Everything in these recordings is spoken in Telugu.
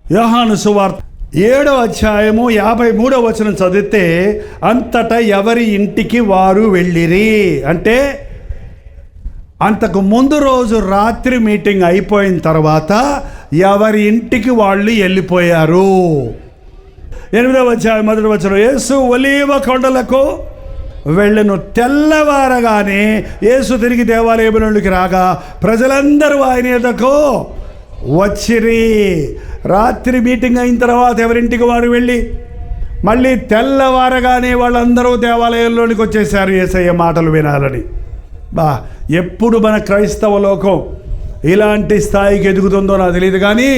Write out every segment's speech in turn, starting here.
యోహాను సువార్త 7వ అధ్యాయము 53వ వచనం చదివితే, అంతటా ఎవరి ఇంటికి వారు వెళ్ళిరి. అంటే అంతకు ముందు రోజు రాత్రి మీటింగ్ అయిపోయిన తర్వాత ఎవరి ఇంటికి వాళ్ళు వెళ్ళిపోయారు. 8వ అధ్యాయం 1వ వచనం, యేసు ఒలీవ కొండలకు వెళ్ళను. తెల్లవారగానే యేసు తిరిగి దేవాలయంలోకి రాగా ప్రజలందరూ ఆయన ఎదుకు వచ్చిరి. రాత్రి మీటింగ్ అయిన తర్వాత ఎవరింటికి వారు వెళ్ళి మళ్ళీ తెల్లవారగానే వాళ్ళందరూ దేవాలయంలోనికి వచ్చేసారు యేసయ్య మాటలు వినాలని. ఎప్పుడు మన క్రైస్తవ లోకం ఇలాంటి స్థాయికి ఎదుగుతుందో నాకు తెలియదు, కానీ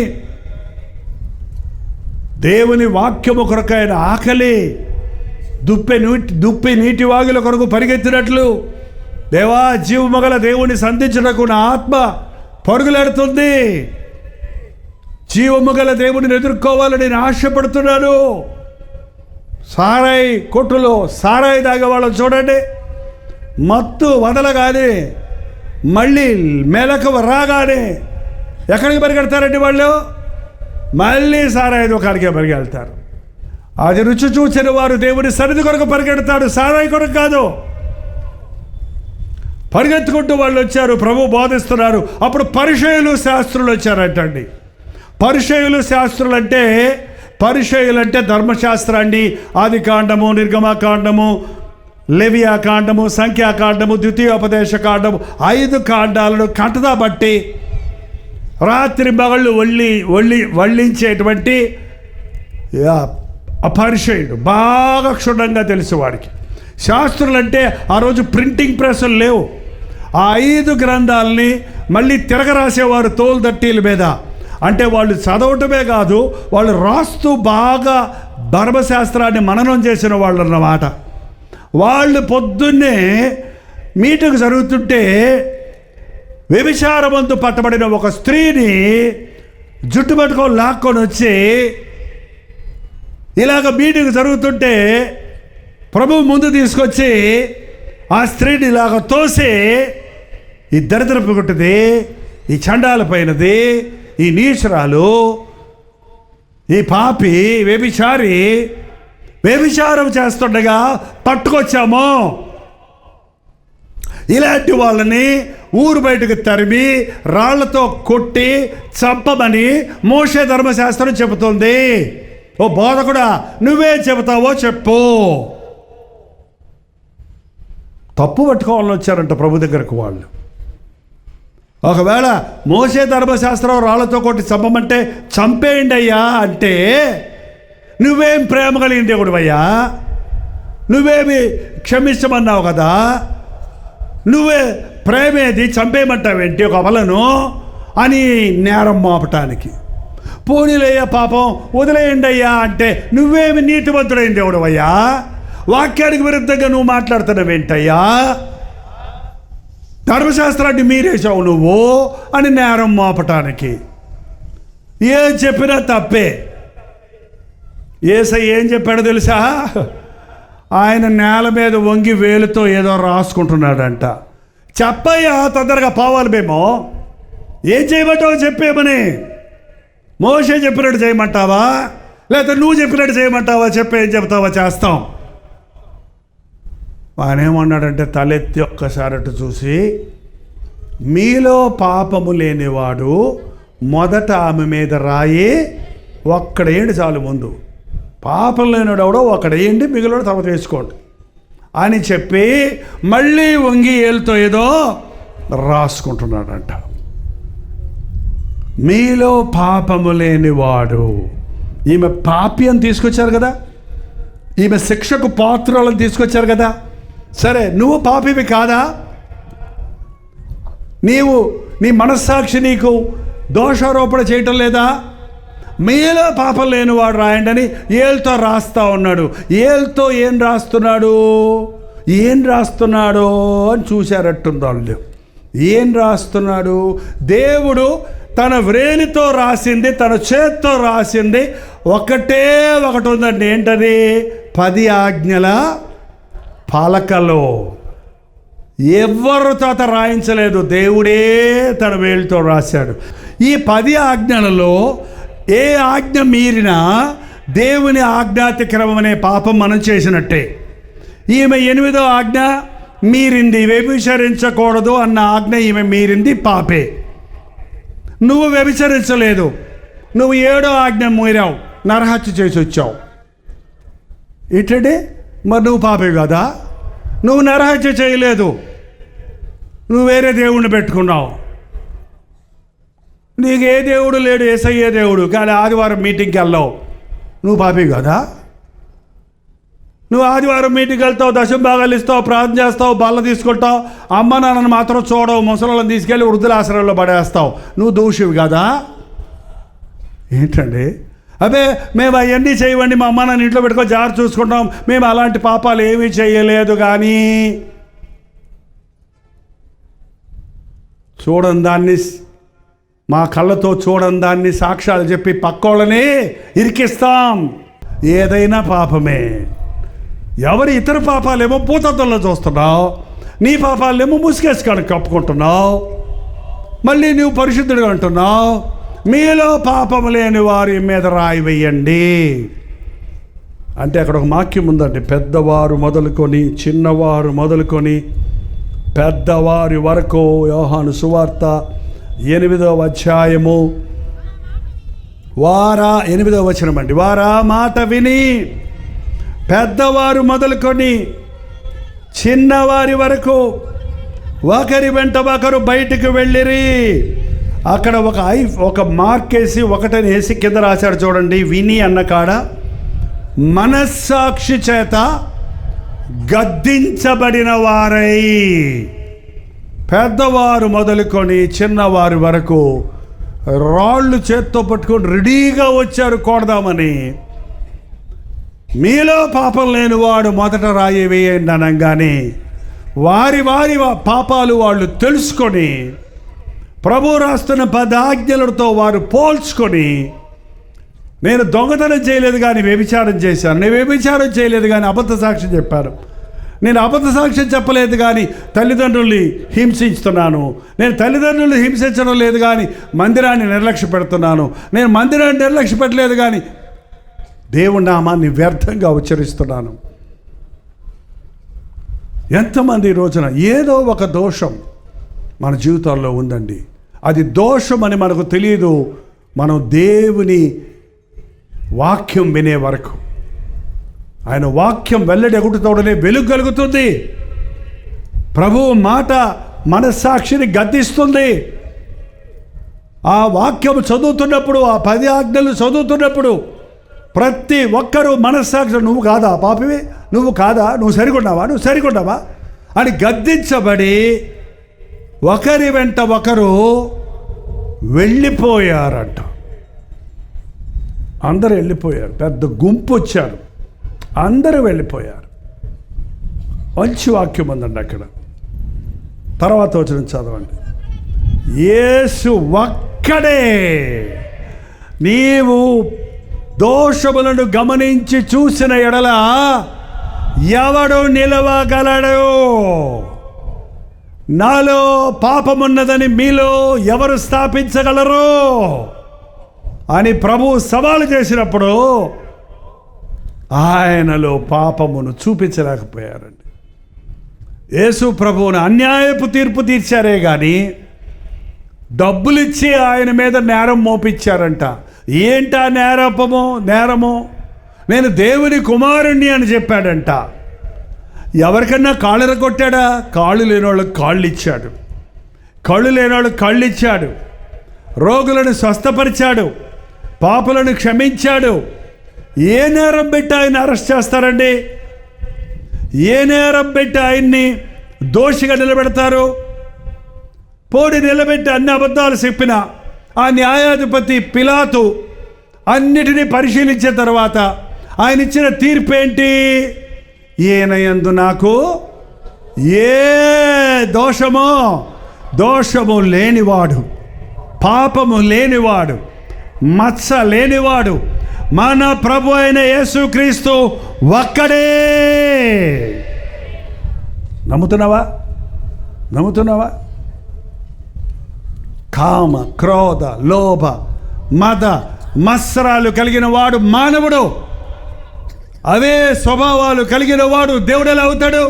దేవుని వాక్యము కొరకైన ఆకలి దుప్పి నీటి వాగుల కొరకు పరిగెత్తినట్లు దేవా జీవమగల దేవుని సంధించుటకు నా ఆత్మ పరుగులెడుతుంది. జీవమగల దేవుడిని ఎదుర్కోవాలని నేను ఆశపడుతున్నాను. సారాయి కొట్టులో సారాయి తాగే వాళ్ళని చూడండి, మత్తు వదలగానే మళ్ళీ మెలకువ రాగానే ఎక్కడికి పరిగెడతారండి వాళ్ళు? మళ్ళీ సారాయి దుకాణానికే పరిగెడతారు. అది రుచి చూసిన వారు దేవుని సన్నిధి కొరకు పరిగెడతాడు, సారాయి కొరకు కాదు. పరిగెత్తుకుంటూ వాళ్ళు వచ్చారు, ప్రభు బోధిస్తున్నారు. అప్పుడు పరిచయులు శాస్త్రులు వచ్చారంటండి. పరిచయులు అంటే ధర్మశాస్త్రాన్ని, ఆది కాండము, నిర్గమకాండము, లెవియా కాండము, సంఖ్యాకాండము, ద్వితీయోపదేశ కాండము, 5 కాండాలను కంటదా బట్టి రాత్రి మగళ్ళు వల్లించేటువంటి పరిచయుడు బాగా క్షుణ్ణంగా తెలుసు వాడికి. శాస్త్రులు అంటే ఆ రోజు ప్రింటింగ్ ప్రెస్సులు లేవు. ఆ 5 గ్రంథాలని మళ్ళీ తిరగరాసేవారు తోలు దట్టీల మీద. అంటే వాళ్ళు చదవటమే కాదు, వాళ్ళు రాస్తూ బాగా ధర్మశాస్త్రాన్ని మననం చేసిన వాళ్ళు అన్నమాట. వాళ్ళు పొద్దున్నే మీటింగ్ జరుగుతుంటే వ్యభిచారమందు పట్టబడిన ఒక స్త్రీని జుట్టు పట్టుకొని లాక్కొని వచ్చి, ఇలాగ మీటింగ్ జరుగుతుంటే ప్రభు ముందు తీసుకొచ్చి ఆ స్త్రీని ఇలాగ తోసి, ఈ దరిద్రపు కొట్టది, ఈ చండాల పైనది, ఈ నీచురాలు, ఈ పాపి, వ్యభిచారం చేస్తుండగా పట్టుకొచ్చాము. ఇలాంటి వాళ్ళని ఊరు బయటకు తరిమి రాళ్లతో కొట్టి చంపమని మోషే ధర్మశాస్త్రం చెబుతుంది. ఓ బోధకుడా, నువ్వే చెబుతావో చెప్పు. తప్పు పట్టుకోవాలని వచ్చారంట ప్రభు దగ్గరకు వాళ్ళు. ఒకవేళ మోషే ధర్మశాస్త్రం రాళ్లతో కొట్టి చంపమంటే చంపేయండి అయ్యా అంటే, నువ్వేం ప్రేమ కలిగిన దేవుడివయ్యా, నువ్వేమి క్షమించమన్నావు కదా, నువ్వే ప్రేమేది చంపేయమంటావేంటి ఒక అవలను అని నేరం మోపటానికి. పోనీలయ్యా పాపం వదిలేయండి అయ్యా అంటే, నువ్వేమి నీతివంతుడైన దేవుడివయ్యా, వాక్యానికి విరుద్ధంగా నువ్వు మాట్లాడుతున్నావేంటయ్యా, ధర్మశాస్త్రాన్ని మీరేసావు నువ్వు అని నేరం మోపటానికి. ఏం చెప్పినా తప్పే. యేసయ్య ఏం చెప్పాడో తెలుసా? ఆయన నేల మీద వంగి వేలుతో ఏదో రాసుకుంటున్నాడంట. చెప్పయ్యా, తొందరగా పోవాలి మేము. ఏం చేయమంటావు చెప్పేమని. మోషే చెప్పినట్టు చేయమంటావా, లేకపోతే నువ్వు చెప్పినట్టు చేయమంటావా? ఏం చెప్తావా చేస్తాం. ఆయన ఏమన్నాడంటే, తలెత్తి ఒక్కసారట చూసి, మీలో పాపము లేనివాడు మొదట ఆమె మీద రాయి ఒక్కడేయండి చాలు. ముందు పాపం లేనివాడెవడో ఒక్కడేయండి, మిగిలిన తర్వాత వేసుకోండి అని చెప్పి మళ్ళీ వంగి ఏలుతో ఏదో రాసుకుంటున్నాడంట. మీలో పాపము లేనివాడు. ఈమె పాపి అని తీసుకొచ్చారు కదా, ఈమె శిక్షకు పాత్రలను తీసుకొచ్చారు కదా. సరే, నువ్వు పాపివి కాదా? నీ మనస్సాక్షి నీకు దోషారోపణ చేయటం లేదా? మీలో పాపం లేనివాడు రాయండి అని ఏలుతో రాస్తా ఉన్నాడు. ఏలుతో ఏం రాస్తున్నాడు అని చూశారట్టుంది వాళ్ళు. ఏం రాస్తున్నాడు? దేవుడు తన వ్రేలితో రాసింది, తన చేత్తో రాసింది ఒకటి ఉందండి. ఏంటది? 10 ఆజ్ఞల పలకలో. ఎవరు తాత రాయించలేదు, దేవుడే తన వేలుతో రాశాడు. ఈ 10 ఆజ్ఞలలో ఏ ఆజ్ఞ మీరినా దేవుని ఆజ్ఞాతిక్రమం అనే పాపం మనం చేసినట్టే. ఈమె 8వ ఆజ్ఞ మీరింది, వ్యభిచరించకూడదు అన్న ఆజ్ఞ ఈమె మీరింది, పాపే. నువ్వు వ్యభిచరించలేదు, నువ్వు 7వ ఆజ్ఞ మీరావు, నరహత్య చేసి వచ్చావు. ఇట్లడే మరి నువ్వు పాపే కదా. నువ్వు నరహత్య చేయలేదు, నువ్వు వేరే దేవుణ్ణి పెట్టుకున్నావు. నీకు ఏ దేవుడు లేడు, యేసయ్యే దేవుడు, కానీ ఆదివారం మీటింగ్కి వెళ్ళావు, నువ్వు పాపే కదా. నువ్వు ఆదివారం మీటింగ్కి వెళ్తావు, దశమ భాగాలు ఇస్తావు, ప్రార్థన చేస్తావు, బల్ల తీసుకుంటావు, అమ్మ నాన్నను మాత్రం చూడవు, ముసలిని తీసుకెళ్ళి వృద్ధులాశ్రయంలో పడేస్తావు, నువ్వు దోషివి కదా. ఏంటండి, అదే మేము అవన్నీ చేయవండి, మా అమ్మ నాన్న ఇంట్లో పెట్టుకొని జాగ్రత్త చూసుకుంటాం, మేము అలాంటి పాపాలు ఏమీ చేయలేదు. కానీ చూడని దాన్ని, మా కళ్ళతో చూడని దాన్ని సాక్ష్యాలు చెప్పి పక్కోళ్ళని ఇరికిస్తాం. ఏదైనా పాపమే. ఎవరి ఇతర పాపాలేమో పూతత్వంలో చూస్తున్నావు, నీ పాపాలేమో ముసుగేసుకొని కప్పుకుంటున్నావు, మళ్ళీ నువ్వు పరిశుద్ధుడు అంటున్నావు. మీలో పాపము లేని వారి మీద రాయి వేయండి అంటే అక్కడ ఒక వాక్యం ఉందండి. పెద్దవారు మొదలుకొని చిన్నవారు మొదలుకొని పెద్దవారి వరకు, యోహాను సువార్త 8వ అధ్యాయము 8వ వచనం అండి. వారా మాట విని పెద్దవారు మొదలుకొని చిన్నవారి వరకు ఒకరి వెంట ఒకరు బయటికి వెళ్ళిరి. అక్కడ ఒక మార్కేసి ఒకటని వేసి కింద రాశాడు చూడండి. విని అన్న కాడ మనస్సాక్షి చేత గద్దించబడిన వారై, పెద్దవారు మొదలుకొని చిన్నవారి వరకు రాళ్ళు చేత్తో పట్టుకొని రెడీగా వచ్చారు కొడదామని. మీలో పాపం లేనివాడు మొదట రాయి వేయండి అనగానే వారి వారి పాపాలు వాళ్ళు తెలుసుకొని ప్రభు రాస్తున్న 10 ఆజ్ఞలతో వారు పోల్చుకొని, నేను దొంగతనం చేయలేదు కానీ వ్యభిచారం చేశాను, నేను వ్యభిచారం చేయలేదు కానీ అబద్ధ సాక్ష్యం చెప్పాను, నేను అబద్ధ సాక్ష్యం చెప్పలేదు కానీ తల్లిదండ్రుల్ని హింసిస్తున్నాను, నేను తల్లిదండ్రులు హింసించడం లేదు కానీ మందిరాన్ని నిర్లక్ష్య పెడుతున్నాను, నేను మందిరాన్ని నిర్లక్ష్య పెట్టలేదు కానీ దేవుని నామాన్ని వ్యర్థంగా ఉచ్చరిస్తున్నాను. ఎంతమంది ఈ రోజున ఏదో ఒక దోషం మన జీవితాల్లో ఉందండి. అది దోషం అని మనకు తెలియదు. మనం దేవుని వాక్యం వినే వరకు, ఆయన వాక్యం వెల్లడెగుటతోడనే వెలుగు కలుగుతుంది. ప్రభువు మాట మనస్సాక్షిని గద్దిస్తుంది. ఆ వాక్యం చదువుతున్నప్పుడు, ఆ 10 ఆజ్ఞలు చదువుతున్నప్పుడు ప్రతి ఒక్కరూ మనస్సాక్షి, నువ్వు కాదా పాపివి, నువ్వు కాదా, నువ్వు సరికొన్నావా అని గద్దించబడి ఒకరి వెంట ఒకరు వెళ్ళిపోయారంట. అందరూ వెళ్ళిపోయారు, పెద్ద గుంపు వచ్చారు, అందరూ వెళ్ళిపోయారు. మంచి వాక్యం ఉందండి అక్కడ. తర్వాత వచ్చిన చదవండి. యేసు ఒక్కడే నీవు దోషములను గమనించి చూసిన ఎడల ఎవడు నిలవగలడు? నాలో పాపమున్నదని మీలో ఎవరు స్థాపించగలరు అని ప్రభు సవాలు చేసినప్పుడు ఆయనలో పాపమును చూపించలేకపోయారండి. యేసు ప్రభువును అన్యాయపు తీర్పు తీర్చారే కానీ డబ్బులిచ్చి ఆయన మీద నేరం మోపించారంట. ఏంటా నేరము? నేను దేవుని కుమారుణ్ణి అని చెప్పాడంట. ఎవరికన్నా కాళ్ళను కొట్టాడా? కాళ్ళు లేనివాళ్ళకి కాళ్ళు ఇచ్చాడు, కళ్ళు లేనివాళ్ళకి కళ్ళు ఇచ్చాడు, రోగులను స్వస్థపరిచాడు, పాపులను క్షమించాడు. ఏ నేరం పెట్టి ఆయన అరెస్ట్ చేస్తారండి? ఏ నేరం పెట్టి ఆయన్ని దోషిగా నిలబెడతారు? పోడి నిలబెట్టి అన్ని అబద్ధాలు చెప్పిన ఆ న్యాయాధిపతి పిలాతు అన్నిటినీ పరిశీలించిన తర్వాత ఆయన ఇచ్చిన తీర్పు ఏంటి? ఈయన యందు నాకు ఏ దోషము లేనివాడు, పాపము లేనివాడు, మచ్చ లేనివాడు మన ప్రభు అయిన యేసుక్రీస్తు ఒక్కడే. నమ్ముతున్నావా? కామ, క్రోధ, లోభ, మద, మత్సరాలు కలిగిన వాడు మానవుడు, అవే స్వభావాలు కలిగిన వాడు దేవుడు ఎలా అవుతాడు?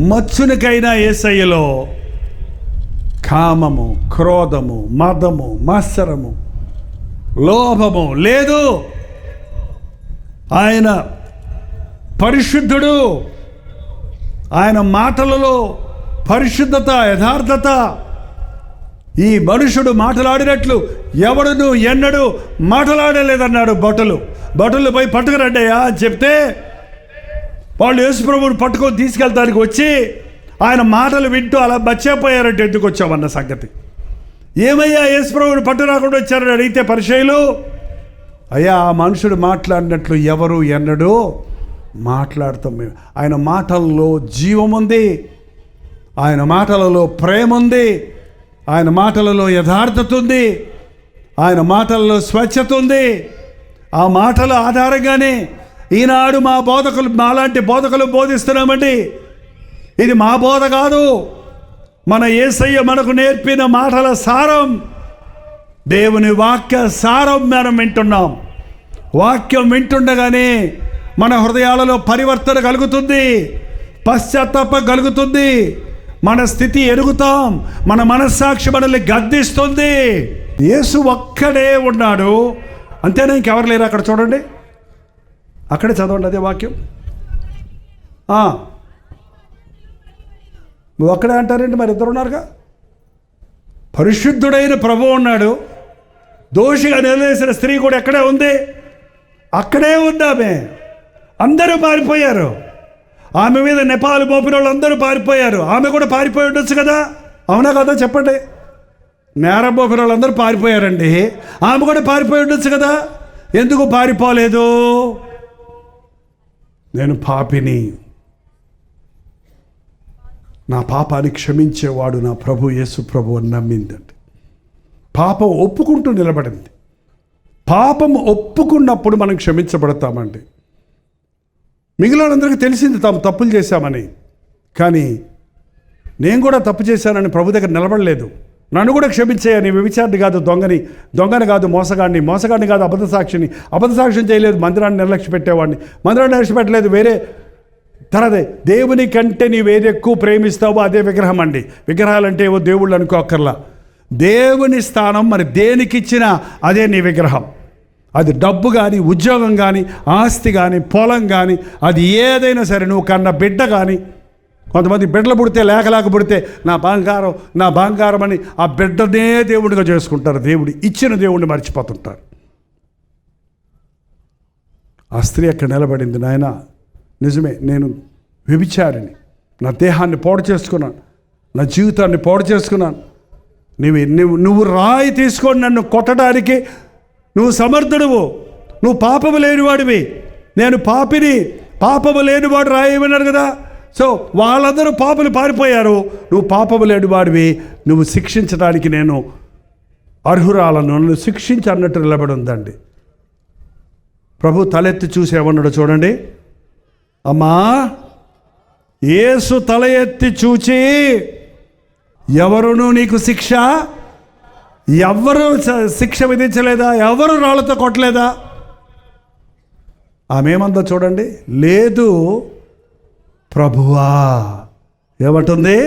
మచ్చునికైనా యేసయ్యలో కామము, క్రోధము, మదము, మత్సరము, లోభము లేదు. ఆయన పరిశుద్ధుడు. ఆయన మాటలలో పరిశుద్ధత, యథార్థత. ఈ మనుషుడు మాట్లాడినట్లు ఎవడును ఎన్నడూ మాట్లాడలేదన్నాడు. భటులు పోయి పట్టుకురండియా అని చెప్తే వాళ్ళు యేసుప్రభువుని పట్టుకొని తీసుకెళ్తానికి వచ్చి ఆయన మాటలు వింటూ అలా మర్చిపోయారంటే ఎందుకు వచ్చామన్న సంగతి. ఏమయ్యా యేసుప్రభువుని పట్టు రాకుండా వచ్చారని అడిగితే పరిచయులు, అయ్యా ఆ మనుషుడు మాట్లాడినట్లు ఎవరు ఎన్నడూ మాట్లాడతాం మేము. ఆయన మాటల్లో జీవం ఉంది, ఆయన మాటలలో ప్రేమ ఉంది, ఆయన మాటలలో యథార్థత ఉంది, ఆయన మాటలలో స్వచ్ఛత ఉంది. ఆ మాటల ఆధారంగానే ఈనాడు మాలాంటి బోధకులు బోధిస్తున్నామండి. ఇది మా బోధ కాదు, మన యేసయ్య మనకు నేర్పిన మాటల సారం, దేవుని వాక్య సారం మనం వింటున్నాం. వాక్యం వింటుండగానే మన హృదయాలలో పరివర్తన కలుగుతుంది, పశ్చాత్తాపం కలుగుతుంది, మన స్థితి ఎరుగుతాం, మన మనస్సాక్షి మనల్ని గద్దిస్తుంది. యేసు ఒక్కడే ఉన్నాడు, అంతేనా? ఇంకెవరు లేరు అక్కడ. చూడండి, అక్కడే చదవండి అదే వాక్యం. నువ్వు అక్కడే అంటారేంటి? మరి ఇద్దరు ఉన్నారుగా. పరిశుద్ధుడైన ప్రభువు ఉన్నాడు, దోషిగా నిలవేసిన స్త్రీ కూడా ఎక్కడే ఉంది, అక్కడే ఉందామె. అందరూ పారిపోయారు. ఆమె మీద నెపాలు మోపిన వాళ్ళు అందరూ పారిపోయారు. ఆమె కూడా పారిపోయి ఉండొచ్చు కదా, అవునా కదా చెప్పండి? నేరం మోపిన వాళ్ళందరూ పారిపోయారండి, ఆమె కూడా పారిపోయి ఉండొచ్చు కదా, ఎందుకు పారిపోలేదు? నేను పాపిని, నా పాపాన్ని క్షమించేవాడు నా ప్రభు యేసు ప్రభు అని నమ్మిందండి. పాపం ఒప్పుకుంటూ నిలబడింది. పాపం ఒప్పుకున్నప్పుడు మనం క్షమించబడతామండి. మిగిలినందరికీ తెలిసింది తాము తప్పులు చేశామని, కానీ నేను కూడా తప్పు చేశానని ప్రభు దగ్గర నిలబడలేదు. నన్ను కూడా క్షమించేయని, వ్యభిచారిని కాదు, దొంగని కాదు, మోసగాడిని కాదు, అబద్ధ సాక్ష్యం చేయలేదు, మందిరాన్ని నిర్లక్ష్య పెట్టేవాడిని, మందిరాన్ని నిర్లక్ష్య పెట్టలేదు, వేరే తరదే. దేవుని కంటే నీవు ఏది ఎక్కువ ప్రేమిస్తావో అదే విగ్రహం అండి. విగ్రహాలంటే ఏవో దేవుళ్ళు అనుకోక్కర్లా. దేవుని స్థానం మరి దేనికిచ్చినా అదే నీ విగ్రహం. అది డబ్బు కానీ, ఉద్యోగం కానీ, ఆస్తి కానీ, పొలం కానీ, అది ఏదైనా సరే, నువ్వు కన్న బిడ్డ కానీ. కొంతమంది బిడ్డలు పుడితే లేక పుడితే నా బంగారం అని ఆ బిడ్డనే దేవుడిగా చేసుకుంటారు. దేవుడు ఇచ్చిన దేవుడిని మర్చిపోతుంటారు. ఆ స్త్రీ అక్కడ నిలబడింది. నాయన నిజమే, నేను వ్యభిచారిని, నా దేహాన్ని పాడు చేసుకున్నాను, నా జీవితాన్ని పాడు చేసుకున్నాను. నువ్వు రాయి తీసుకొని నన్ను కొట్టడానికి నువ్వు సమర్థుడువు, నువ్వు పాపము లేనివాడివి, నేను పాపిని, పాపము లేనివాడు రాయి విన్నారు కదా. సో వాళ్ళందరూ పాపులు పారిపోయారు, నువ్వు పాపము లేనివాడివి, నువ్వు శిక్షించడానికి నేను అర్హురాలను, నన్ను శిక్షించి అన్నట్టు నిలబడి ఉందండి. ప్రభు తలెత్తి చూసి ఏమన్నాడు చూడండి. అమ్మా, యేసు తల ఎత్తి చూచి, ఎవరునూ నీకు ఎవరు శిక్ష విధించలేదా? ఎవరు రాళ్లతో కొట్టలేదా? ఆమెమందో చూడండి. లేదు ప్రభువా. ఏమంటుంది?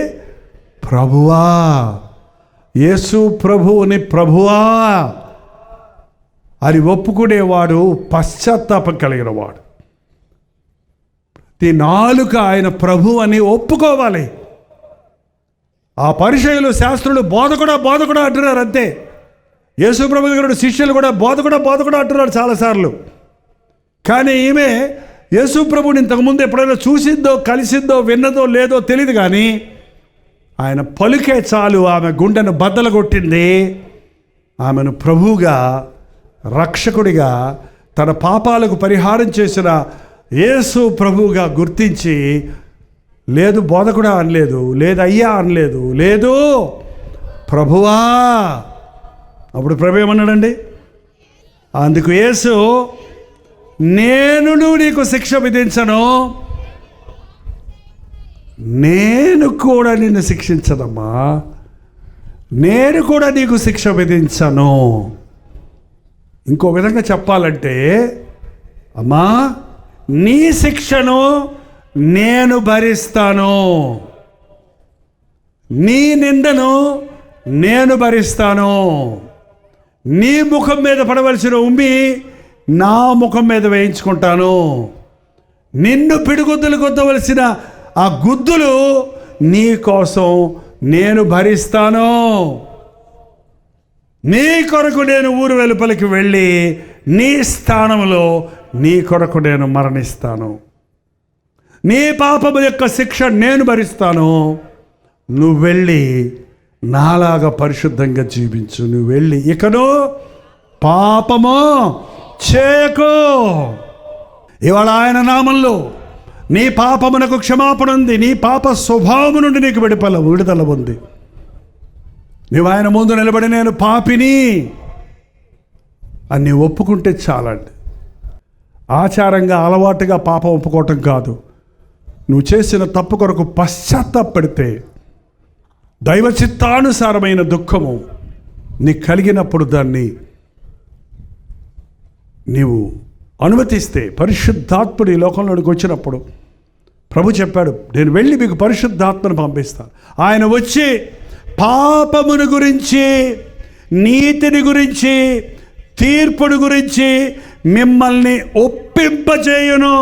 ప్రభువా. యేసు ప్రభువుని ప్రభువా అని ఒప్పుకునేవాడు పశ్చాత్తాపం కలిగిన వాడు. ఈ నాలుక ఆయన ప్రభు అని ఒప్పుకోవాలి. ఆ పరిచయులు, శాస్త్రులు బోధకుడా అంటున్నారు అంతే. యేసు ప్రభు దగ్గర శిష్యులు కూడా బోధకుడా అంటున్నారు చాలాసార్లు. కానీ ఈమె యేసు ప్రభుని ఇంతకుముందు ఎప్పుడైనా చూసిందో, కలిసిందో, విన్నదో లేదో తెలియదు, కానీ ఆయన పలుకే చాలు ఆమె గుండెను బద్దలు కొట్టింది. ఆమెను ప్రభువుగా, రక్షకుడిగా, తన పాపాలకు పరిహారం చేసిన యేసు ప్రభువుగా గుర్తించి, లేదు బోధకుడా అనలేదు, లేదు అయ్యా అనలేదు, లేదు ప్రభువా. అప్పుడు ప్రభు ఏమన్నాడండి? అందుకు యేసు, నేను నీకు శిక్ష విధించను, నేను కూడా నిన్ను శిక్షించదమ్మా, నేను కూడా నీకు శిక్ష విధించను. ఇంకో విధంగా చెప్పాలంటే, అమ్మా నీ శిక్షను నేను భరిస్తాను, నీ నిందను నేను భరిస్తాను, నీ ముఖం మీద పడవలసిన ఉమ్మి నా ముఖం మీద వేయించుకుంటాను, నిన్ను పిడిగుద్దులు గుద్దవలసిన ఆ గుద్దులు నీ కోసం నేను భరిస్తాను, నీ కొరకు నేను ఊరు వెలుపలికి వెళ్ళి నీ స్థానంలో నీ కొరకు నేను మరణిస్తాను, నీ పాపము యొక్క శిక్ష నేను భరిస్తాను, నువ్వు వెళ్ళి నాలాగా పరిశుద్ధంగా జీవించు, నువ్వు వెళ్ళి ఇకను పాపము చేయకు. ఇవాళ ఆయన నామంలో నీ పాపమునకు క్షమాపణ ఉంది, నీ పాప స్వభావము నుండి నీకు విడుదల ఉంది. నువ్వు ఆయన ముందు నిలబడి నేను పాపిని అని ఒప్పుకుంటే చాలండి. ఆచారంగా అలవాటుగా పాపం ఒప్పుకోవటం కాదు. నువ్వు చేసిన తప్పు కొరకు పశ్చాత్తాపడితే దైవ చిత్తానుసారమైన దుఃఖము నీకు కలిగినప్పుడు దాన్ని నీవు అనుమతిస్తే, పరిశుద్ధాత్ముడు ఈ లోకంలోనికి వచ్చినప్పుడు ప్రభు చెప్పాడు, నేను వెళ్ళి మీకు పరిశుద్ధాత్మను పంపిస్తాను. ఆయన వచ్చి పాపమును గురించి, నీతిని గురించి, తీర్పుని గురించి మిమ్మల్ని ఒప్పింపజేయును.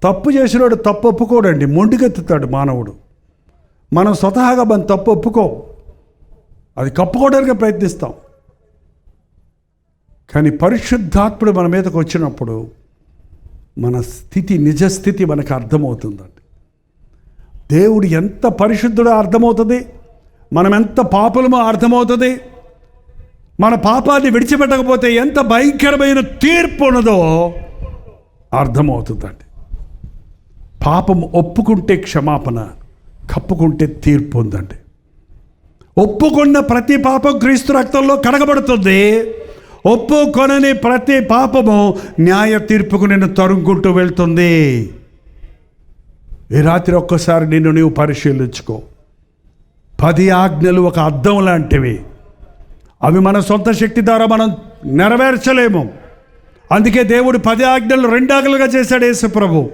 తప్పు చేసినవాడు తప్పు ఒప్పుకోడండి, మొండికెత్తుతాడు మానవుడు. మనం స్వతహాగా మన తప్పు ఒప్పుకో, అది కప్పుకోవడానికి ప్రయత్నిస్తాం. కానీ పరిశుద్ధాత్ముడు మన మీదకు వచ్చినప్పుడు మన స్థితి, నిజస్థితి మనకు అర్థమవుతుందండి. దేవుడు ఎంత పరిశుద్ధుడో అర్థమవుతుంది, మనం ఎంత పాపులమో అర్థమవుతుంది, మన పాపాన్ని విడిచిపెట్టకపోతే ఎంత భయంకరమైన తీర్పు ఉన్నదో అర్థమవుతుందండి. పాపం ఒప్పుకుంటే క్షమాపణ, కప్పుకుంటే తీర్పు ఉందండి. ఒప్పుకున్న ప్రతి పాపం క్రీస్తు రక్తంలో కడగబడుతుంది. ఒప్పుకొనని ప్రతి పాపము న్యాయ తీర్పుకు నిన్ను తరుముకుంటూ వెళ్తుంది. ఈ రాత్రి ఒక్కసారి నిన్ను నీవు పరిశీలించుకో. 10 ఆజ్ఞలు ఒక అద్దం లాంటివి. అవి మన సొంత శక్తి ద్వారా మనం నెరవేర్చలేము. అందుకే దేవుడు 10 ఆజ్ఞలు 2 ఆజ్ఞలుగా చేశాడు యేసు ప్రభు.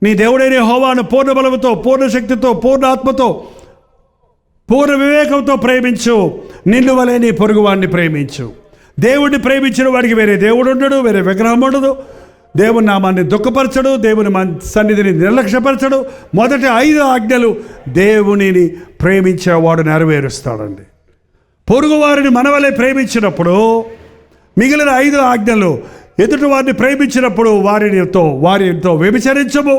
నీ దేవుడైన యెహోవాను పూర్ణ బలముతో, పూర్ణ శక్తితో, పూర్ణ ఆత్మతో, పూర్ణ వివేకంతో ప్రేమించు, నిన్ను వలె నీ పొరుగువాడిని ప్రేమించు. దేవుడిని ప్రేమించిన వాడికి వేరే దేవుడు ఉండడు, వేరే విగ్రహం ఉండదు. దేవుని నామాన్ని దుఃఖపరచడు, దేవుని సన్నిధిని నిర్లక్ష్యపరచడు. మొదటి 5 ఆజ్ఞలు దేవునిని ప్రేమించేవాడు నెరవేరుస్తాడండి. పొరుగువారిని మనవలే ప్రేమించినప్పుడు మిగిలిన 5 ఆజ్ఞలు, ఎదుటి వారిని ప్రేమించినప్పుడు వారితో వ్యభిచరించము,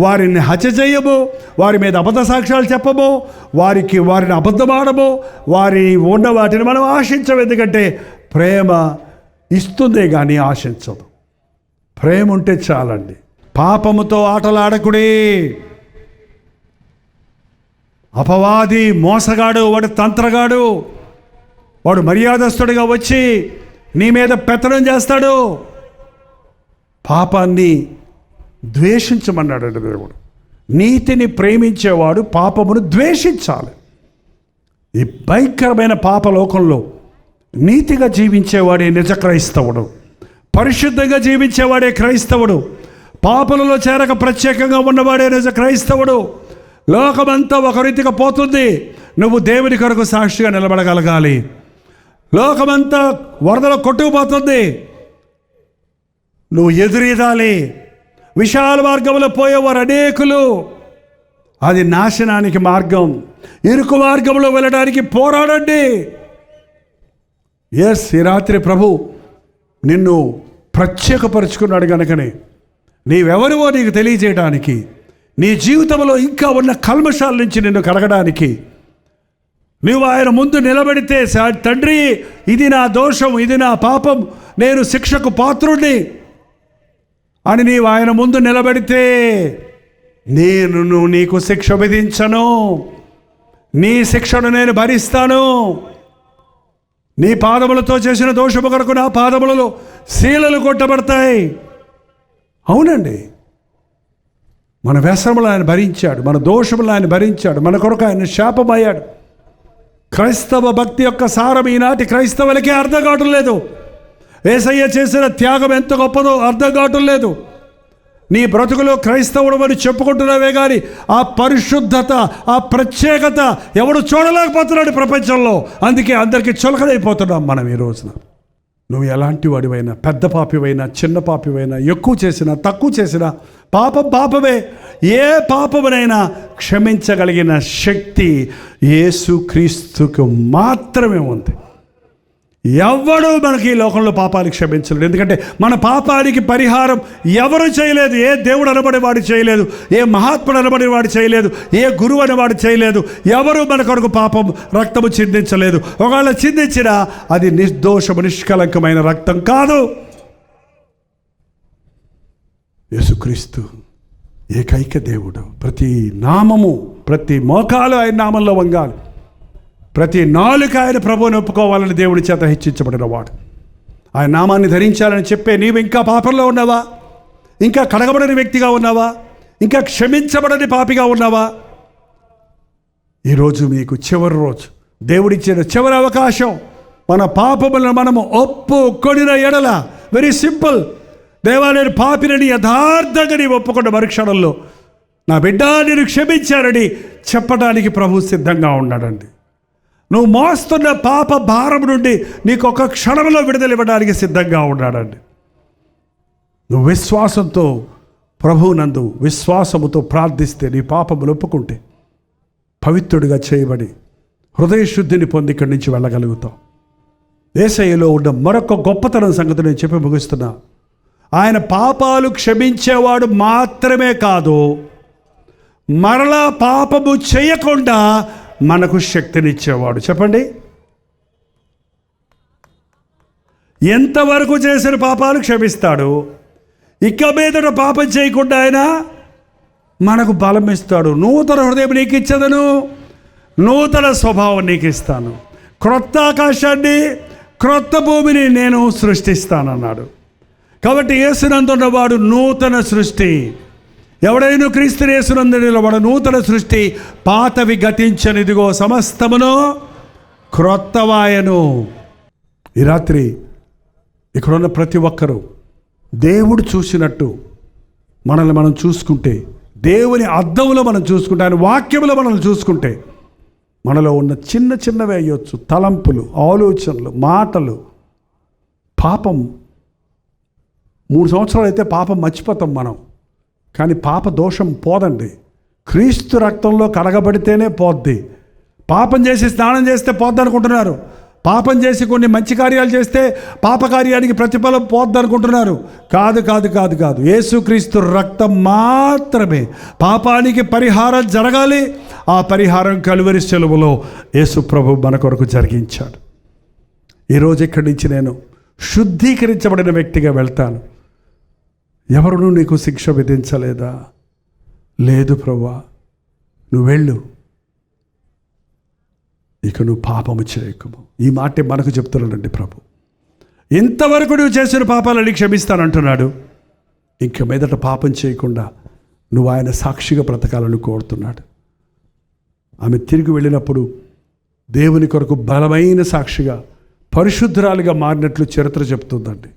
వారిని హత్య చేయము, వారి మీద అబద్ధ సాక్ష్యాలు చెప్పము, వారిని అబద్ధమాడము, వారి ఉన్న వాటిని మనం ఆశించము. ఎందుకంటే ప్రేమ ఇస్తుందే కానీ ఆశించదు. ప్రేమ ఉంటే చాలండి. పాపముతో ఆటలాడకుడి. అపవాది మోసగాడు, వాడు తంత్రగాడు, వాడు మర్యాదస్తుడిగా వచ్చి నీ మీద పెత్తనం చేస్తాడు. పాపాన్ని ద్వేషించమన్నాడు దేవుడు. నీతిని ప్రేమించేవాడు పాపమును ద్వేషించాలి. ఈ భయంకరమైన పాపలోకంలో నీతిగా జీవించేవాడే నిజ క్రైస్తవుడు, పరిశుద్ధంగా జీవించేవాడే క్రైస్తవుడు, పాపలలో చేరక ప్రత్యేకంగా ఉన్నవాడే నిజ క్రైస్తవుడు. లోకమంతా ఒక రీతిగా పోతుంది, నువ్వు దేవుని కొరకు సాక్షిగా నిలబడగలగాలి. లోకమంతా వరదలో కొట్టుకుపోతుంది, నువ్వు ఎదురీదాలి. విశాల మార్గంలో పోయేవారు అనేకులు, అది నాశనానికి మార్గం. ఇరుకు మార్గంలో వెళ్ళడానికి పోరాడండి. ఈ రాత్రి ప్రభు నిన్ను ప్రత్యేకపరుచుకున్నాడు కనుకనే నీవెవరివో నీకు తెలియజేయడానికి, నీ జీవితంలో ఇంకా ఉన్న కల్మషాల నుంచి నిన్ను కడగడానికి నువ్వు ఆయన ముందు నిలబడితే, తండ్రి ఇది నా దోషం, ఇది నా పాపం, నేను శిక్షకు పాత్రుడిని అని నీవు ఆయన ముందు నిలబడితే, నేను నీకు శిక్ష విధించను, నీ శిక్షను నేను భరిస్తాను. నీ పాదములతో చేసిన దోషము కొరకు నా పాదములలో శీలలు కొట్టబడతాయి. అవునండి, మన వ్యసనములు ఆయన భరించాడు, మన దోషములు ఆయన భరించాడు, మన కొరకు ఆయన శాపమయ్యాడు. క్రైస్తవ భక్తి యొక్క సారం ఈనాటి క్రైస్తవులకే అర్థం కావటం లేదు. యేసయ్య చేసిన త్యాగం ఎంత గొప్పదో అర్థం కావటం లేదు. నీ బ్రతుకులో క్రైస్తవుడు అని చెప్పుకుంటున్నావే కానీ ఆ పరిశుద్ధత, ఆ ప్రత్యేకత ఎవడు చూడలేకపోతున్నాడు ప్రపంచంలో. అందుకే అందరికీ చులకనైపోతున్నాం మనం ఈ రోజున. నువ్వు ఎలాంటి వాడివైనా, పెద్ద పాపివైనా, చిన్న పాపివైనా, ఎక్కువ చేసినా తక్కువ చేసినా పాపం పాపమే. ఏ పాపమునైనా క్షమించగలిగిన శక్తి యేసుక్రీస్తుకు మాత్రమే ఉంది. ఎవడు మనకి ఈ లోకంలో పాపాలు క్షమించలేడు. ఎందుకంటే మన పాపానికి పరిహారం ఎవరు చేయలేదు. ఏ దేవుడు అనబడి వాడు చేయలేదు, ఏ మహాత్ముడు అనబడి వాడు చేయలేదు, ఏ గురువు అనేవాడు చేయలేదు. ఎవరు మన కొరకు పాపం రక్తము చిందించలేదు. ఒకవేళ చిందించినా అది నిర్దోషము నిష్కలంకమైన రక్తం కాదు. యేసుక్రీస్తు ఏకైక దేవుడు. ప్రతి నామము, ప్రతి మోకాలు ఆయన నామంలో వంగాలి. ప్రతి నాలుక ఆయన ప్రభువుని ఒప్పుకోవాలని దేవుడి చేత హెచ్చించబడిన వాడు. ఆయన నామాన్ని ధరించాలని చెప్పే నీవు ఇంకా పాపంలో ఉన్నావా? ఇంకా కడగబడని వ్యక్తిగా ఉన్నావా? ఇంకా క్షమించబడని పాపిగా ఉన్నావా? ఈరోజు మీకు చివరి రోజు, దేవుడిచ్చిన చివరి అవకాశం. మన పాపములను మనము ఒప్పుకొనిన ఎడల, వెరీ సింపుల్, దేవా నేను పాపినని యథార్థంగా నీవు ఒప్పుకున్న మరుక్షణంలో నా బిడ్డ నేను క్షమించానని చెప్పడానికి ప్రభు సిద్ధంగా ఉన్నాడండి. నువ్వు మోస్తున్న పాప భారం నుండి నీకు ఒక క్షణంలో విడుదల ఇవ్వడానికి సిద్ధంగా ఉన్నాడండి. నువ్వు విశ్వాసంతో ప్రభువునందు విశ్వాసముతో ప్రార్థిస్తే, నీ పాపములు ఒప్పుకుంటే పవిత్రుడిగా చేయబడి హృదయ శుద్ధిని పొంది ఇక్కడి నుంచి వెళ్ళగలుగుతాం. యేసయ్యలో ఉన్న మరొక గొప్పతనం సంగతి నేను చెప్పి ముగిస్తున్నా. ఆయన పాపాలు క్షమించేవాడు మాత్రమే కాదు, మరలా పాపము చేయకుండా మనకు శక్తినిచ్చేవాడు. చెప్పండి, ఎంతవరకు చేసిన పాపాలు క్షమిస్తాడు, ఇక మీదట పాపం చేయకుండా ఆయన మనకు బలం ఇస్తాడు. నూతన హృదయం నీకు ఇచ్చదను, నూతన స్వభావం నీకు ఇస్తాను, క్రొత్త ఆకాశాన్ని క్రొత్త భూమిని నేను సృష్టిస్తానన్నాడు. కాబట్టి యేసునందున్నవాడు నూతన సృష్టి. ఎవడైనా క్రీస్తు యేసునందు నిలబడు నూతన సృష్టి, పాతవి గతించనిదిగో సమస్తమును క్రొత్తవాయను. ఈ రాత్రి ఇక్కడున్న ప్రతి ఒక్కరూ దేవుడు చూసినట్టు మనల్ని మనం చూసుకుంటే, దేవుని అద్దంలో మనం చూసుకుంటే, ఆయన వాక్యంలో మనల్ని చూసుకుంటే, మనలో ఉన్న చిన్న చిన్నవి అయ్యొచ్చు, తలంపులు, ఆలోచనలు, మాటలు. పాపం 3 సంవత్సరాలు అయితే పాపం మర్చిపోతాం మనం, కానీ పాప దోషం పోదండి. క్రీస్తు రక్తంలో కడగబడితేనే పోద్ది. పాపం చేసి స్నానం చేస్తే పోద్ది అనుకుంటున్నారు. పాపం చేసి కొన్ని మంచి కార్యాలు చేస్తే పాపకార్యానికి ప్రతిఫలం పోద్ది అనుకుంటున్నారు. కాదు కాదు కాదు కాదు యేసుక్రీస్తు రక్తం మాత్రమే పాపానికి పరిహారం జరగాలి. ఆ పరిహారం కలువరి శిలువలో యేసు ప్రభు మన కొరకు జరిగించాడు. ఈరోజు ఇక్కడి నుంచి నేను శుద్ధీకరించబడిన వ్యక్తిగా వెళ్తాను. ఎవరునూ నీకు శిక్ష విధించలేదా? లేదు ప్రభువా, నువ్వు వెళ్ళు, ఇక నువ్వు పాపము చేయకము. ఈ మాట మనకు చెప్తున్నాడండి ప్రభు. ఇంతవరకు నువ్వు చేసిన పాపాలని క్షమిస్తానంటున్నాడు. ఇంక మీదట పాపం చేయకుండా నువ్వు ఆయన సాక్షిగా బ్రతకాలని కోరుతున్నాడు. ఆమె తిరిగి వెళ్ళినప్పుడు దేవుని కొరకు బలమైన సాక్షిగా, పరిశుద్ధురాలిగా మారినట్లు చరిత్ర చెప్తుందండి.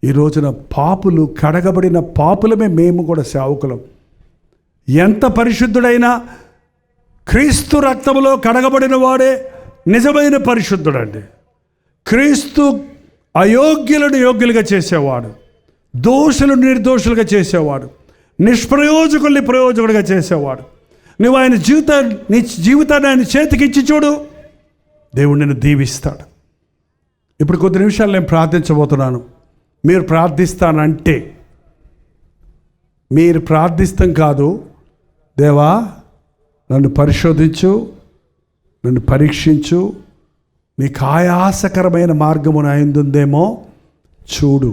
ఈ రోజున పాపులు, కడగబడిన పాపులమే మేము కూడా సేవకులం. ఎంత పరిశుద్ధుడైనా క్రీస్తు రక్తములో కడగబడిన వాడే నిజమైన పరిశుద్ధుడండి. క్రీస్తు అయోగ్యులను యోగ్యులుగా చేసేవాడు, దోషులను నిర్దోషులుగా చేసేవాడు, నిష్ప్రయోజకుల్ని ప్రయోజకులుగా చేసేవాడు. నువ్వు ఆయన నీ జీవితాన్ని ఆయన చేతికిచ్చి చూడు, దేవుడు నిన్ను దీవిస్తాడు. ఇప్పుడు కొద్ది నిమిషాలు నేను ప్రార్థించబోతున్నాను. మీరు ప్రార్థిస్తానంటే, మీరు ప్రార్థిస్తాం కాదు, దేవా నన్ను పరిశోధించు, నన్ను పరీక్షించు, నీకు ఆయాసకరమైన మార్గము నా యందుందేమో చూడు.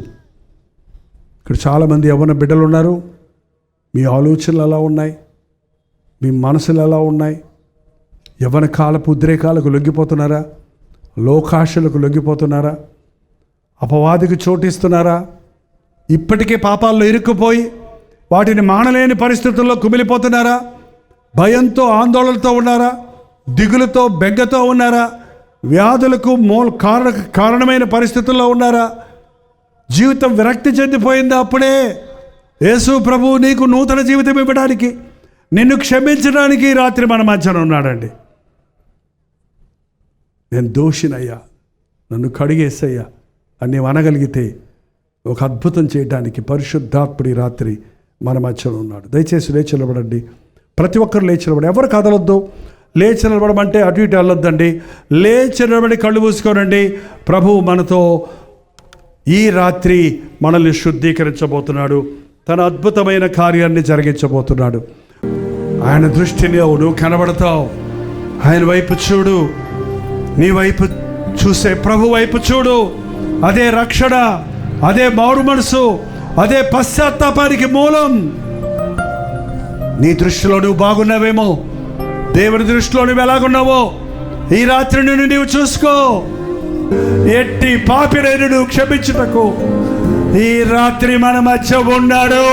ఇక్కడ చాలామంది యవ్వన బిడ్డలు ఉన్నారు. మీ ఆలోచనలు ఎలా ఉన్నాయి? మీ మనసులు ఎలా ఉన్నాయి? యవ్వన కాలపు ఉద్రేకాలకు లొంగిపోతున్నారా? లోకాశలకు లొంగిపోతున్నారా? అపవాదికి చోటిస్తున్నారా? ఇప్పటికే పాపాల్లో ఇరుక్కుపోయి వాటిని మానలేని పరిస్థితుల్లో కుమిలిపోతున్నారా? భయంతో ఆందోళనతో ఉన్నారా? దిగులుతో బెగ్గతో ఉన్నారా? వ్యాధులకు కారణమైన పరిస్థితుల్లో ఉన్నారా? జీవితం విరక్తి చెందిపోయిందా? అప్పుడే యేసు ప్రభువు నీకు నూతన జీవితం ఇవ్వడానికి, నిన్ను క్షమించడానికి ఈ రాత్రి మన మధ్యన ఉన్నాడండి. నేను దోషినయ్యా, నన్ను కడిగేసయ్యా అని నీవు అనగలిగితే ఒక అద్భుతం చేయడానికి పరిశుద్ధాత్ముడి రాత్రి మన మధ్యన ఉన్నాడు. దయచేసి లేచి నిలబడండి. ప్రతి ఒక్కరు లేచి నిలబడి, ఎవరు కదలొద్దు. లేచి నిలబడమంటే అటు ఇటు వెళ్ళొద్దండి. లేచి నిలబడి కళ్ళు మూసుకోనండి. ప్రభువు మనతో ఈ రాత్రి మనల్ని శుద్ధీకరించబోతున్నాడు. తన అద్భుతమైన కార్యాన్ని జరిగించబోతున్నాడు. ఆయన దృష్టిని నువ్వు కనబడతావు. ఆయన వైపు చూడు, నీ వైపు చూసే ప్రభు వైపు చూడు. అదే రక్షణ, అదే మారు మనసు, అదే పశ్చాత్తాపానికి మూలం. నీ దృష్టిలో నువ్వు బాగున్నావేమో, దేవుని దృష్టిలో నువ్వు ఎలాగున్నావో ఈ రాత్రి నుండి నీవు చూసుకో. ఎట్టి పాపినైన నువ్వు క్షమించుటకు ఈ రాత్రి మన మధ్య ఉన్నాడు.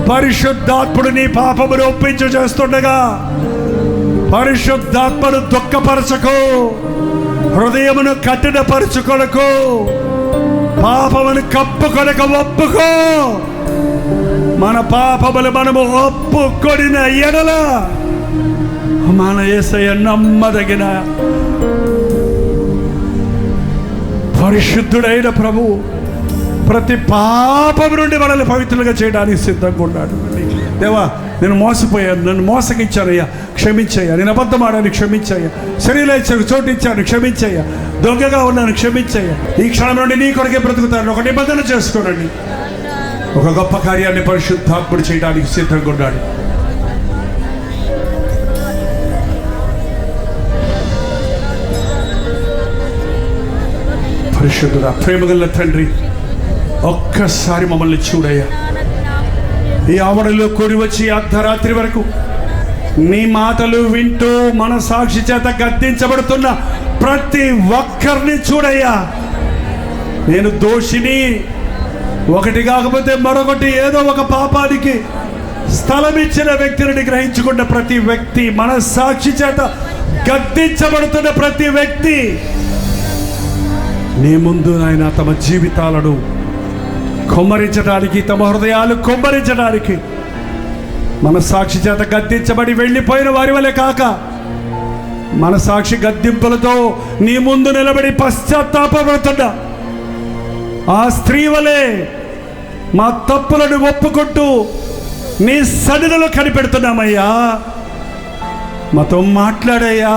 పరిశుద్ధాత్ముడు నీ పాపమును ఒప్పించు చేస్తుండగా పరిశుద్ధాత్మను దుఃఖపరచకు, హృదయమును కఠినపరచుకొనకు, పాపమును కప్పుకొనక ఒప్పుకో. మన పాపములు మనము ఒప్పుకొనిన ఎడల మన యేసయ్య నమ్మదగిన పరిశుద్ధుడైన ప్రభువు ప్రతి పాపం నుండి మనల్ని పవిత్రులుగా చేయడానికి సిద్ధంగా ఉన్నాడు. దేవా, నేను మోసపోయాను, నన్ను మోసగించానయ్యా, క్షమించయ్యా. నేను అబద్ధం ఆడాను, క్షమించయ్యా. శరీరానికి చోటు ఇచ్చాను, క్షమించయ్యా. దొంగగా ఉన్నాను, క్షమించయ్యా. ఈ క్షణం నుండి నీ కొరకే బ్రతుకుతాను. ఒక నిబంధన చేసుకోనండి. ఒక గొప్ప కార్యాన్ని పరిశుద్ధాత్ముడు చేయడానికి సిద్ధంగా ఉన్నాడు. పరిశుద్ధుడా, ప్రేమగల తండ్రి, ఒక్కసారి మమ్మల్ని చూడయ్యా. ఈ ఆవరణలో కూడి వచ్చి అర్ధరాత్రి వరకు నీ మాటలు వింటూ మన సాక్షి చేత గద్దించబడుతున్న ప్రతి ఒక్కరిని చూడయ్యా. నేను దోషిని, ఒకటి కాకపోతే మరొకటి ఏదో ఒక పాపానికి స్థలం ఇచ్చిన వ్యక్తిని గ్రహించుకున్న ప్రతి వ్యక్తి, మన సాక్షి చేత గద్దించబడుతున్న ప్రతి వ్యక్తి నీ ముందు ఆయన తమ జీవితాలను కొమ్మరించడానికి, తమ హృదయాలు కొమ్మరించడానికి, మన సాక్షి చేత గద్దించబడి వెళ్ళిపోయిన వారి వలె కాక మన సాక్షి గద్దింపులతో నీ ముందు నిలబడి పశ్చాత్తాపడుతున్న ఆ స్త్రీ వలె మా తప్పులను ఒప్పుకుంటూ నీ సన్నిధిలో కనిపెడుతున్నామయ్యా. మాతో మాట్లాడయ్యా,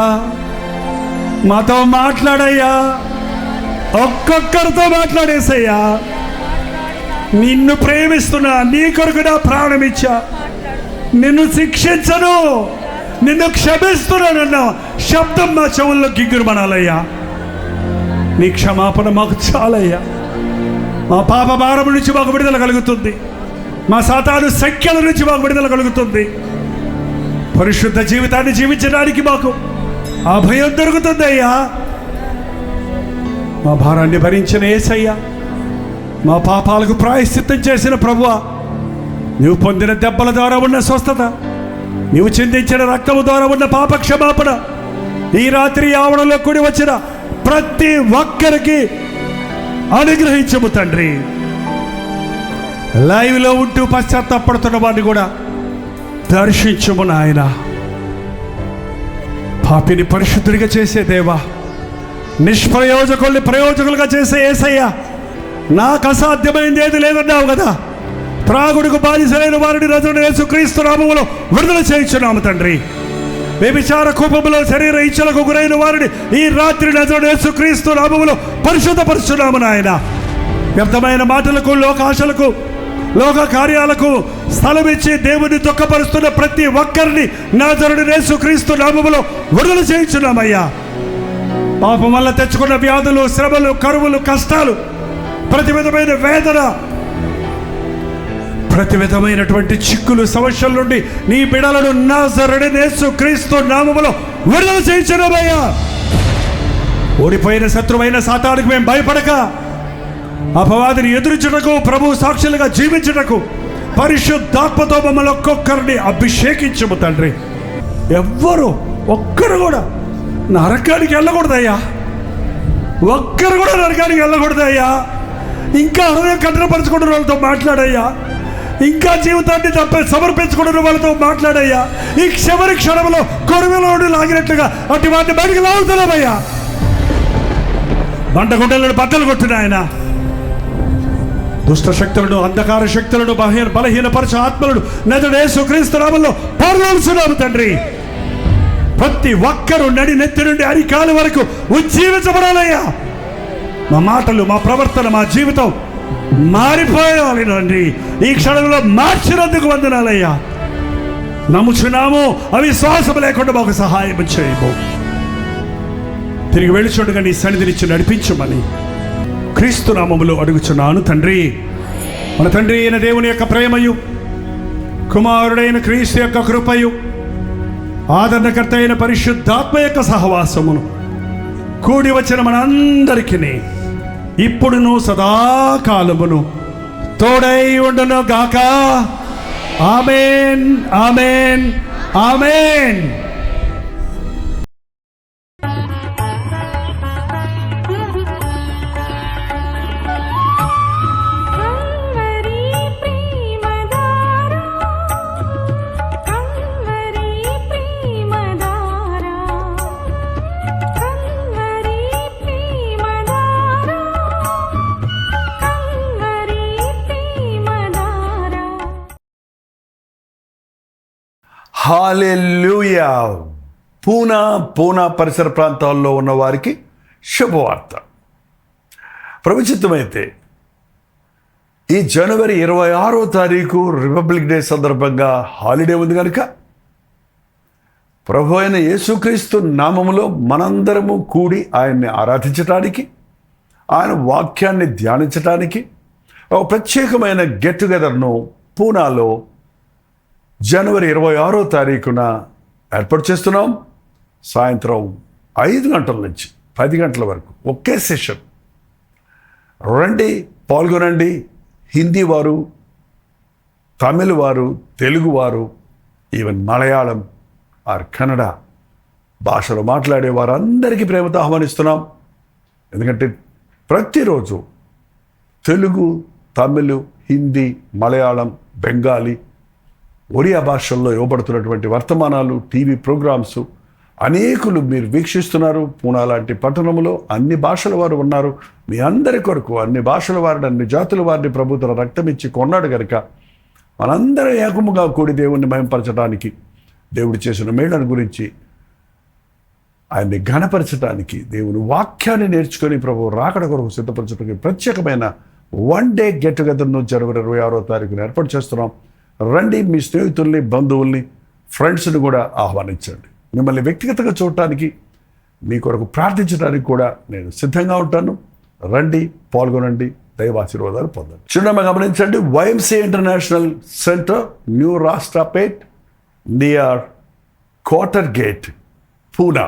మాతో మాట్లాడయ్యా. ఒక్కొక్కరితో మాట్లాడేసయ్యా. నిన్ను ప్రేమిస్తున్నా, నీ కొరకు నా ప్రాణం ఇచ్చా, నిన్ను శిక్షించను, నిన్ను క్షమిస్తున్నానన్న శబ్దం మా చెవుల్లో గిగ్గురుమనాలయ్యా. నీ క్షమాపణ మాకు చాలయ్యా. మా పాప భారం నుంచి మాకు విడుదల కలుగుతుంది. మా సాతాను సంఖ్యల నుంచి మాకు విడుదల కలుగుతుంది. పరిశుద్ధ జీవితాన్ని జీవించడానికి మాకు అభయం దొరుకుతుంది అయ్యా. మా భారాన్ని భరించిన యేసయ్యా, మా పాపాలకు ప్రాయశ్చిత్తం చేసిన ప్రభువా, నీవు పొందిన దెబ్బల ద్వారా ఉన్న స్వస్థత, నీవు చిందించిన రక్తము ద్వారా ఉన్న పాప క్షమాపణ ఈ రాత్రి ఆవరణలో కూడి వచ్చిన ప్రతి ఒక్కరికి అనుగ్రహించము తండ్రి. లైవ్లో ఉంటూ పశ్చాత్తాపడుతున్న వాడిని కూడా దర్శించము నాయన. పాపిని పరిశుద్ధుడిగా చేసే దేవా, నిష్ప్రయోజకుల్ని ప్రయోజకులుగా చేసే యేసయ్య, నాకు అసాధ్యమైంది ఏది లేదన్నావు కదా. త్రాగుడుకు బానిసలైన వారిని నజరుడైన యేసుక్రీస్తు నామములో విడుదల చేయించున్నాము తండ్రి. వ్యభిచార కూపములో శరీర ఇచ్చలకు గురైన వారిని ఈ రాత్రి నజరుడైన యేసుక్రీస్తు నామములో పరిశుద్ధపరుచున్నాము నాయన. వ్యర్థమైన మాటలకు, లోకాశలకు, లోక కార్యాలకు స్థలం ఇచ్చి దేవుని దుఃఖపరుస్తున్న ప్రతి ఒక్కరిని నజరుడైన యేసుక్రీస్తు నామములో విడుదల చేయించున్నామయ్యా. పాపం వల్ల తెచ్చుకున్న వ్యాధులు, శ్రమలు, కరువులు, కష్టాలు, ప్రతి విధమైన వేదన, ప్రతి విధమైనటువంటి చిక్కులు, సమస్యల నుండి నీ బిడ్డలను నజరుడైన యేసుక్రీస్తు నామములో విడుదల చేయించున్నామయ్యా. ఓడిపోయిన శత్రువైన సాతానుకు మేము భయపడక అపవాదిని ఎదురించుటకు, ప్రభు సాక్షులుగా జీవించుటకు పరిశుద్ధాత్మతో మమ్మల్ని ఒక్కొక్కరిని అభిషేకించము తండ్రి. ఎవ్వరు ఒక్కరు కూడా నరకానికి వెళ్ళకూడదయ్యా. ఒక్కరు కూడా నరకానికి వెళ్ళకూడదయ్యా. ఇంకా హృదయం కఠినపరచుకుంటున్న వాళ్ళతో మాట్లాడయ్యా. ఇంకా జీవితాన్ని సమర్పించుకుంటున్న వాళ్ళతో మాట్లాడయ్యా. ఈ చివరి క్షణంలో కొరవలోడు లాగినట్లుగా అటు వాటిని బయటికి లాగుతున్నామయ్యా. బండగుండలను బద్దలు కొట్టిన ఆయన దుష్ట శక్తులను, అంధకార శక్తులను, బలహీనపరచ ఆత్మలను నదుడు యేసుక్రీస్తు నామములో పారదోలుచున్నాము తండ్రి. ప్రతి ఒక్కరూ నడి నెత్తి నుండి అరికాలు వరకు ఉజ్జీవించబడాలయ్యా. మా మాటలు, మా ప్రవర్తన, మా జీవితం మారిపోయాలి తండ్రి. ఈ క్షణంలో మార్చినందుకు వందనాలయ్యా. నమ్ముచున్నాము, అవిశ్వాసం లేకుండా మాకు సహాయం చేయము. తిరిగి వెళ్ళి చూడగా నీ సన్నిధినిచ్చి నడిపించమని క్రీస్తు నామములో అడుగుచున్నాను తండ్రి. మన తండ్రి అయిన దేవుని యొక్క ప్రేమయు, కుమారుడైన క్రీస్తు యొక్క కృపయు, ఆదరణకర్త అయిన పరిశుద్ధాత్మ యొక్క సహవాసమును కూడి వచ్చిన మనందరికీ ఇప్పుడును సదాకాలమును తోడై ఉండును గాక. ఆమేన్, ఆమేన్, ఆమేన్. హల్లెలూయా. పూనా పరిసర ప్రాంతాల్లో ఉన్న వారికి శుభవార్త. ప్రభుచిత్తమైతే ఈ జనవరి 26వ తారీఖు రిపబ్లిక్ డే సందర్భంగా హాలిడే ఉంది కనుక ప్రభు అయిన యేసుక్రీస్తు నామములో మనందరము కూడి ఆయన్ని ఆరాధించటానికి, ఆయన వాక్యాన్ని ధ్యానించటానికి ఒక ప్రత్యేకమైన గెట్ టుగెదర్ను పూనాలో జనవరి 26వ తారీఖున ఏర్పాటు చేస్తున్నాం. సాయంత్రం 5 గంటల నుంచి 10 గంటల వరకు ఒకే సెషన్. రండి, పాల్గొనండి. హిందీ వారు, తమిళ వారు, తెలుగు వారు, ఈవెన్ మలయాళం ఆర్ కన్నడ భాషలో మాట్లాడే వారందరికీ ప్రేమతో ఆహ్వానిస్తున్నాం. ఎందుకంటే ప్రతిరోజు తెలుగు, తమిళ్, హిందీ, మలయాళం, బెంగాలీ, ఒరియా భాషల్లో ఇవ్వబడుతున్నటువంటి వర్తమానాలు, టీవీ ప్రోగ్రామ్స్ అనేకులు మీరు వీక్షిస్తున్నారు. పూనా లాంటి పట్టణంలో అన్ని భాషల వారు ఉన్నారు. మీ అందరి కొరకు అన్ని భాషల వారిని, అన్ని జాతుల వారిని ప్రభుత్వ రక్తం ఇచ్చి కొన్నాడు కనుక మనందరం ఏకముగా కూడి దేవుణ్ణి మహింపరచడానికి, దేవుడు చేసిన మేళ్లను గురించి ఆయన్ని ఘనపరచడానికి, దేవుని వాక్యాన్ని నేర్చుకొని ప్రభు రాకడ కొరకు సిద్ధపరచడానికి ప్రత్యేకమైన 1 డే గెట్ టుగెదర్ను జనవరి 26వ తారీఖున ఏర్పాటు చేస్తున్నాం. రండి, మీ స్నేహితుల్ని, బంధువుల్ని, ఫ్రెండ్స్ని కూడా ఆహ్వానించండి. మిమ్మల్ని వ్యక్తిగతంగా చూడటానికి, మీ కొరకు ప్రార్థించడానికి కూడా నేను సిద్ధంగా ఉంటాను. రండి, పాల్గొనండి, దైవాశీర్వాదాలు పొందండి. చిన్నగా గమనించండి, YMCA international centre, new Rastapeth, near quarter gate, Poona.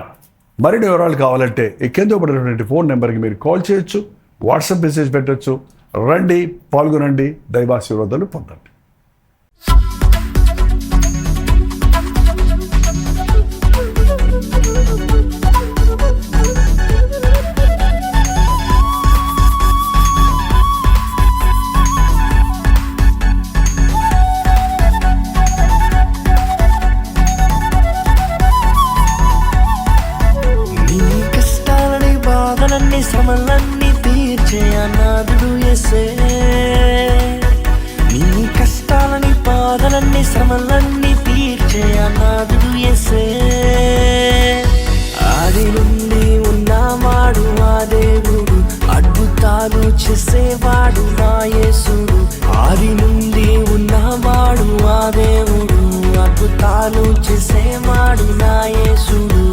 మరిన్ని వివరాలు కావాలంటే ఈ కింద పడినటువంటి ఫోన్ నెంబర్కి మీరు కాల్ చేయొచ్చు, వాట్సాప్ మెసేజ్ పెట్టచ్చు. రండి, పాల్గొనండి, దైవాశీర్వాదాలు పొందండి. శ్రమలన్నీ తీర్చే అనాథుడు యేసే. నీ కష్టాలని, బాధలన్నీ, శ్రమలన్నీ తీర్చే అనాథుడు యేసే. ఆది నుండి ఉన్నవాడు ఆ దేవుడు, అద్భుతాలు చేసేవాడు నా యేసుడు. ఆది నుండి ఉన్నవాడు ఆ దేవుడు, అద్భుతాలు చేసేవాడు నా యేసుడు.